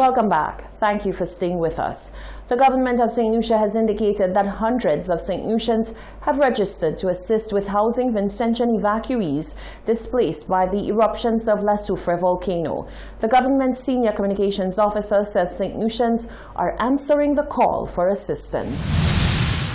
Welcome back. Thank you for staying with us. The government of St. Lucia has indicated that hundreds of St. Lucians have registered to assist with housing Vincentian evacuees displaced by the eruptions of La Soufre volcano. The government's senior communications officer says St. Lucians are answering the call for assistance.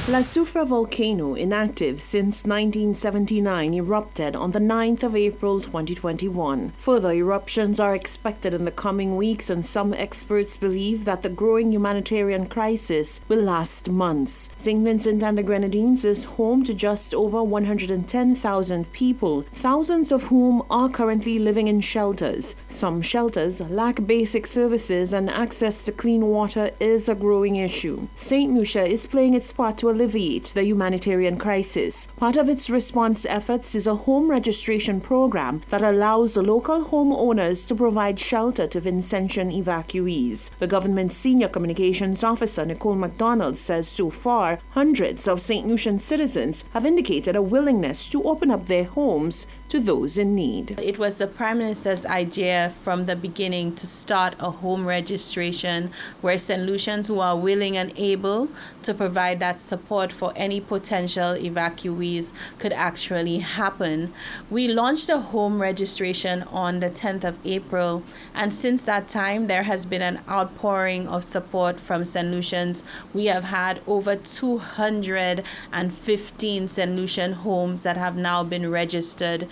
La Soufre volcano, inactive since 1979, erupted on the 9th of April 2021. Further eruptions are expected in the coming weeks, and some experts believe that the growing humanitarian crisis will last months. St. Vincent and the Grenadines is home to just over 110,000 people, thousands of whom are currently living in shelters. Some shelters lack basic services, and access to clean water is a growing issue. St. Lucia is playing its part to alleviate the humanitarian crisis. Part of its response efforts is a home registration program that allows local homeowners to provide shelter to Vincentian evacuees. The government's senior communications officer, Nicole McDonald, says so far, hundreds of St. Lucian citizens have indicated a willingness to open up their homes to those in need. It was the Prime Minister's idea from the beginning to start a home registration where St. Lucians who are willing and able to provide that support for any potential evacuees could actually happen. We launched a home registration on the 10th of April, and since that time there has been an outpouring of support from St. Lucians. We have had over 215 St. Lucian homes that have now been registered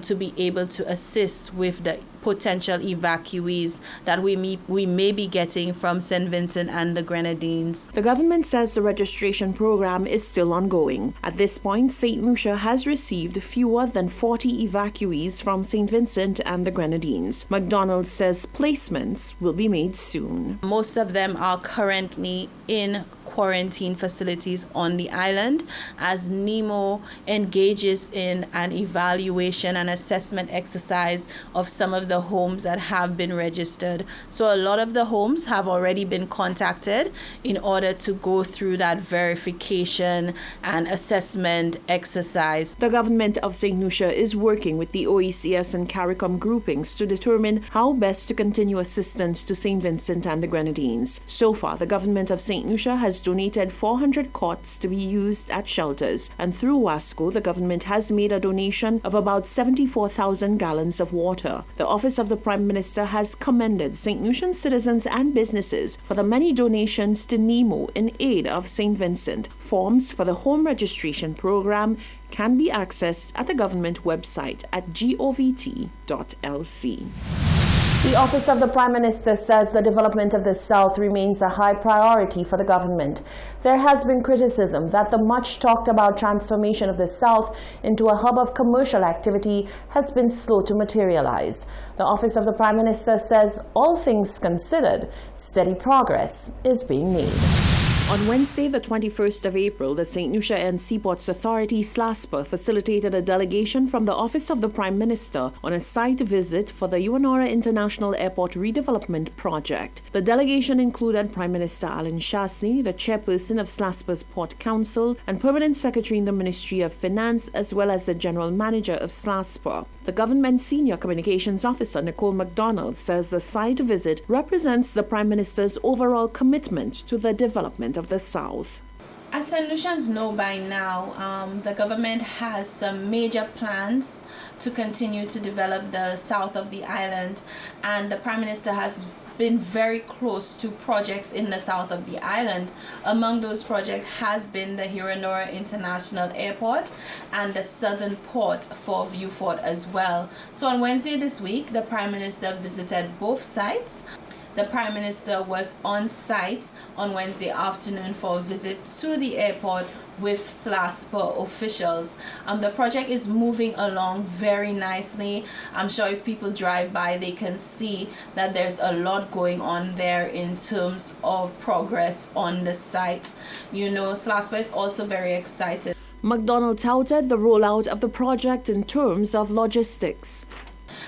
to be able to assist with the potential evacuees that we may be getting from St. Vincent and the Grenadines. The government says the registration program is still ongoing. At this point, St. Lucia has received fewer than 40 evacuees from St. Vincent and the Grenadines. McDonald says placements will be made soon. Most of them are currently in quarantine facilities on the island as NEMO engages in an evaluation and assessment exercise of some of the homes that have been registered. So a lot of the homes have already been contacted in order to go through that verification and assessment exercise. The government of St. Lucia is working with the OECS and CARICOM groupings to determine how best to continue assistance to St. Vincent and the Grenadines. So far, the government of St. Lucia has donated 400 cots to be used at shelters, and through WASCO, the government has made a donation of about 74,000 gallons of water. The Office of the Prime Minister has commended St. Lucian citizens and businesses for the many donations to NEMO in aid of St. Vincent. Forms for the home registration program can be accessed at the government website at govt.lc. The Office of the Prime Minister says the development of the South remains a high priority for the government. There has been criticism that the much talked about transformation of the South into a hub of commercial activity has been slow to materialize. The Office of the Prime Minister says, all things considered, steady progress is being made. On Wednesday, the 21st of April, the St. Lucia and Seaports Authority, SLASPA, facilitated a delegation from the Office of the Prime Minister on a site visit for the Uanora International Airport redevelopment project. The delegation included Prime Minister Alan Shastney, the chairperson of SLASPA's Port Council, and Permanent Secretary in the Ministry of Finance, as well as the General Manager of SLASPA. The government's senior communications officer, Nicole McDonald, says the site visit represents the Prime Minister's overall commitment to the development of the South. As St. Lucians know by now, the government has some major plans to continue to develop the south of the island, and the Prime Minister has been very close to projects in the south of the island. Among those projects has been the Uanora International Airport and the southern port for Vieux Fort as well. So on Wednesday this week, the Prime Minister visited both sites. The Prime Minister was on site on Wednesday afternoon for a visit to the airport with SLASPA officials. The project is moving along very nicely. I'm sure if people drive by, they can see that there's a lot going on there in terms of progress on the site. You know, SLASPA is also very excited. McDonald touted the rollout of the project in terms of logistics.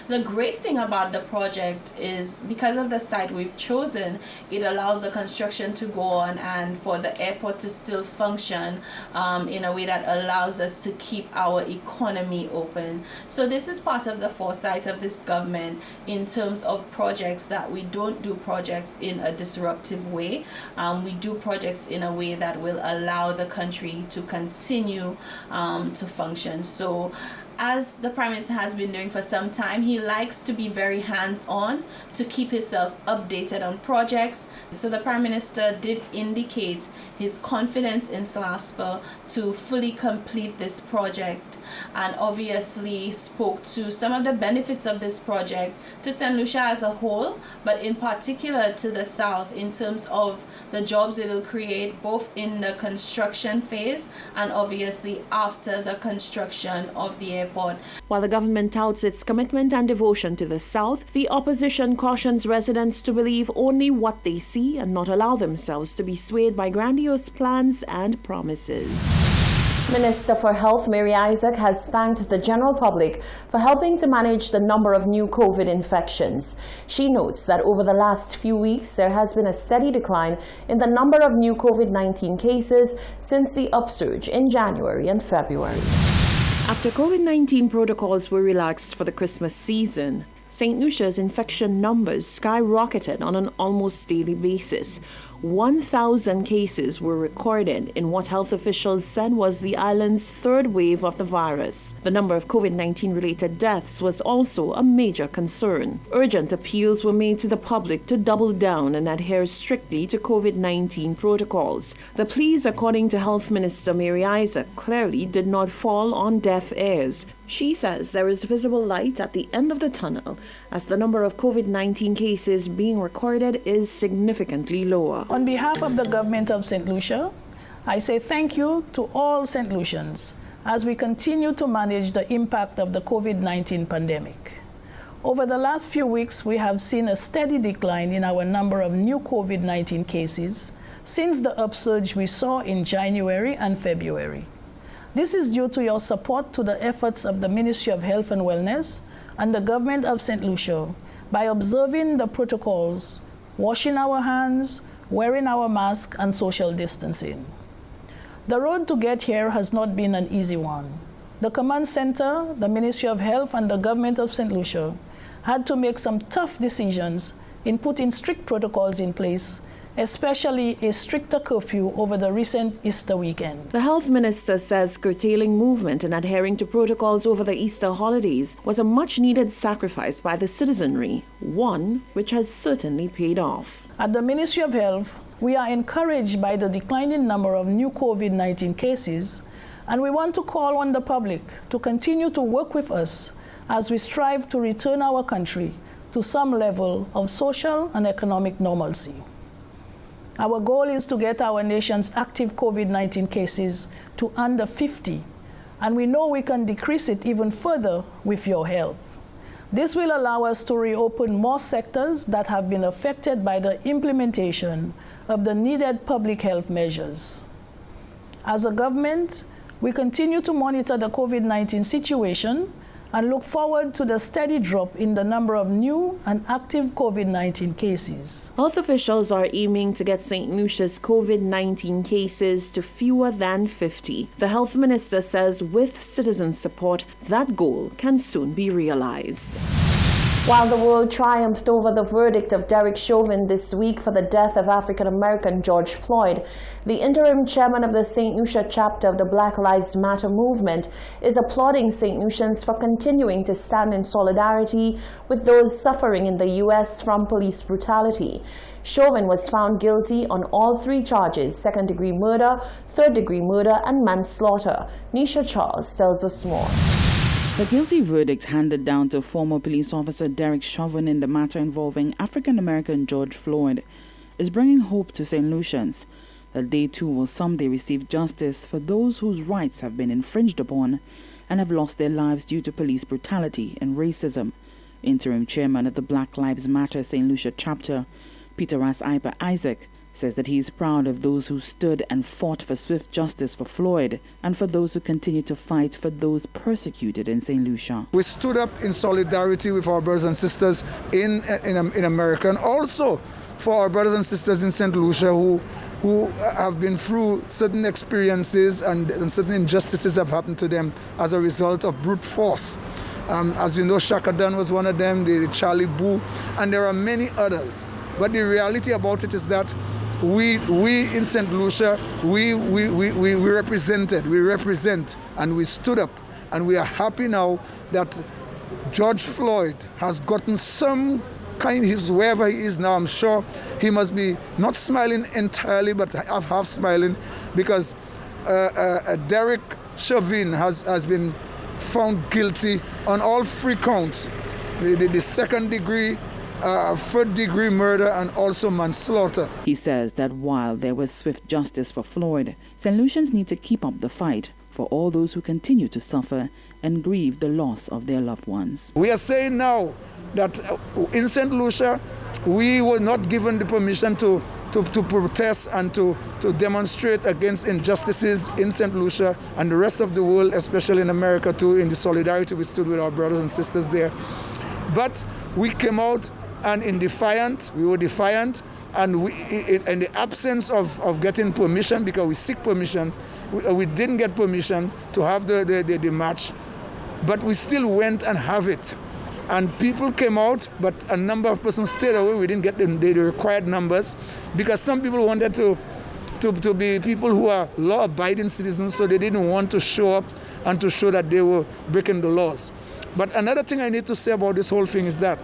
The great thing about the project is because of the site we've chosen, it allows the construction to go on and for the airport to still function in a way that allows us to keep our economy open. So this is part of the foresight of this government in terms of projects, that we don't do projects in a disruptive way. We do projects in a way that will allow the country to continue to function. So as the Prime Minister has been doing for some time, he likes to be very hands-on to keep himself updated on projects. So the Prime Minister did indicate his confidence in SLASPA to fully complete this project, and obviously spoke to some of the benefits of this project to St. Lucia as a whole, but in particular to the South in terms of the jobs it will create both in the construction phase and obviously after the construction of the airport. While the government touts its commitment and devotion to the South, the opposition cautions residents to believe only what they see and not allow themselves to be swayed by grandiose plans and promises. Minister for Health Mary Isaac has thanked the general public for helping to manage the number of new COVID infections. She notes that over the last few weeks, there has been a steady decline in the number of new COVID-19 cases since the upsurge in January and February. After COVID-19 protocols were relaxed for the Christmas season, St. Lucia's infection numbers skyrocketed on an almost daily basis. 1,000 cases were recorded in what health officials said was the island's third wave of the virus. The number of COVID-19 related deaths was also a major concern. Urgent appeals were made to the public to double down and adhere strictly to COVID-19 protocols. The pleas, according to Health Minister Mary Isaac, clearly did not fall on deaf ears. She says there is visible light at the end of the tunnel as the number of COVID-19 cases being recorded is significantly lower. On behalf of the government of St. Lucia, I say thank you to all St. Lucians as we continue to manage the impact of the COVID-19 pandemic. Over the last few weeks, we have seen a steady decline in our number of new COVID-19 cases since the upsurge we saw in January and February. This is due to your support to the efforts of the Ministry of Health and Wellness and the government of St. Lucia by observing the protocols, washing our hands, wearing our mask, and social distancing. The road to get here has not been an easy one. The Command Center, the Ministry of Health, and the government of St. Lucia had to make some tough decisions in putting strict protocols in place, especially a stricter curfew over the recent Easter weekend. The health minister says curtailing movement and adhering to protocols over the Easter holidays was a much-needed sacrifice by the citizenry, one which has certainly paid off. At the Ministry of Health, we are encouraged by the declining number of new COVID-19 cases, and we want to call on the public to continue to work with us as we strive to return our country to some level of social and economic normalcy. Our goal is to get our nation's active COVID-19 cases to under 50, and we know we can decrease it even further with your help. This will allow us to reopen more sectors that have been affected by the implementation of the needed public health measures. As a government, we continue to monitor the COVID-19 situation and look forward to the steady drop in the number of new and active COVID-19 cases. Health officials are aiming to get St. Lucia's COVID-19 cases to fewer than 50. The health minister says with citizen support, that goal can soon be realized. While the world triumphed over the verdict of Derek Chauvin this week for the death of African-American George Floyd, the interim chairman of the St. Lucia chapter of the Black Lives Matter movement is applauding St. Lucians for continuing to stand in solidarity with those suffering in the U.S. from police brutality. Chauvin was found guilty on all three charges: second-degree murder, third-degree murder, and manslaughter. Nisha Charles tells us more. The guilty verdict handed down to former police officer Derek Chauvin in the matter involving African-American George Floyd is bringing hope to St. Lucians that they too will someday receive justice for those whose rights have been infringed upon and have lost their lives due to police brutality and racism. Interim chairman of the Black Lives Matter St. Lucia chapter, Peter Ras Iper Isaac, says that he is proud of those who stood and fought for swift justice for Floyd and for those who continue to fight for those persecuted in St. Lucia. We stood up in solidarity with our brothers and sisters in America, and also for our brothers and sisters in St. Lucia who have been through certain experiences and certain injustices have happened to them as a result of brute force. As you know, Shaka Dunn was one of them, the Charlie Boo, and there are many others. But the reality about it is that we in St. Lucia, we represent, and we stood up, and we are happy now that George Floyd has gotten some kind, wherever he is now, I'm sure he must be not smiling entirely, but half smiling, because Derek Chauvin has been found guilty on all 3 counts, the second degree, third-degree murder, and also manslaughter. He says that while there was swift justice for Floyd, St. Lucians need to keep up the fight for all those who continue to suffer and grieve the loss of their loved ones. We are saying now that in St. Lucia, we were not given the permission to protest and to demonstrate against injustices in St. Lucia and the rest of the world, especially in America too, in the solidarity we stood with our brothers and sisters there. But we came out and we were defiant, and in the absence of getting permission, because we seek permission, we didn't get permission to have the march, but we still went and have it. And people came out, but a number of persons stayed away. We didn't get the required numbers, because some people wanted to be people who are law-abiding citizens, so they didn't want to show up and to show that they were breaking the laws. But another thing I need to say about this whole thing is that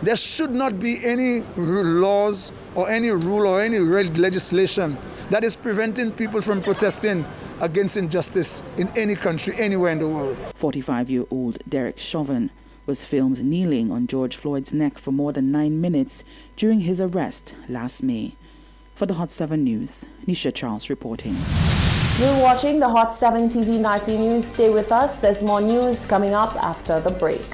there should not be any laws or any rule or any legislation that is preventing people from protesting against injustice in any country, anywhere in the world. 45-year-old Derek Chauvin was filmed kneeling on George Floyd's neck for more than 9 minutes during his arrest last May. For the Hot 7 News, Nisha Charles reporting. You're watching the Hot 7 TV Nightly News. Stay with us. There's more news coming up after the break.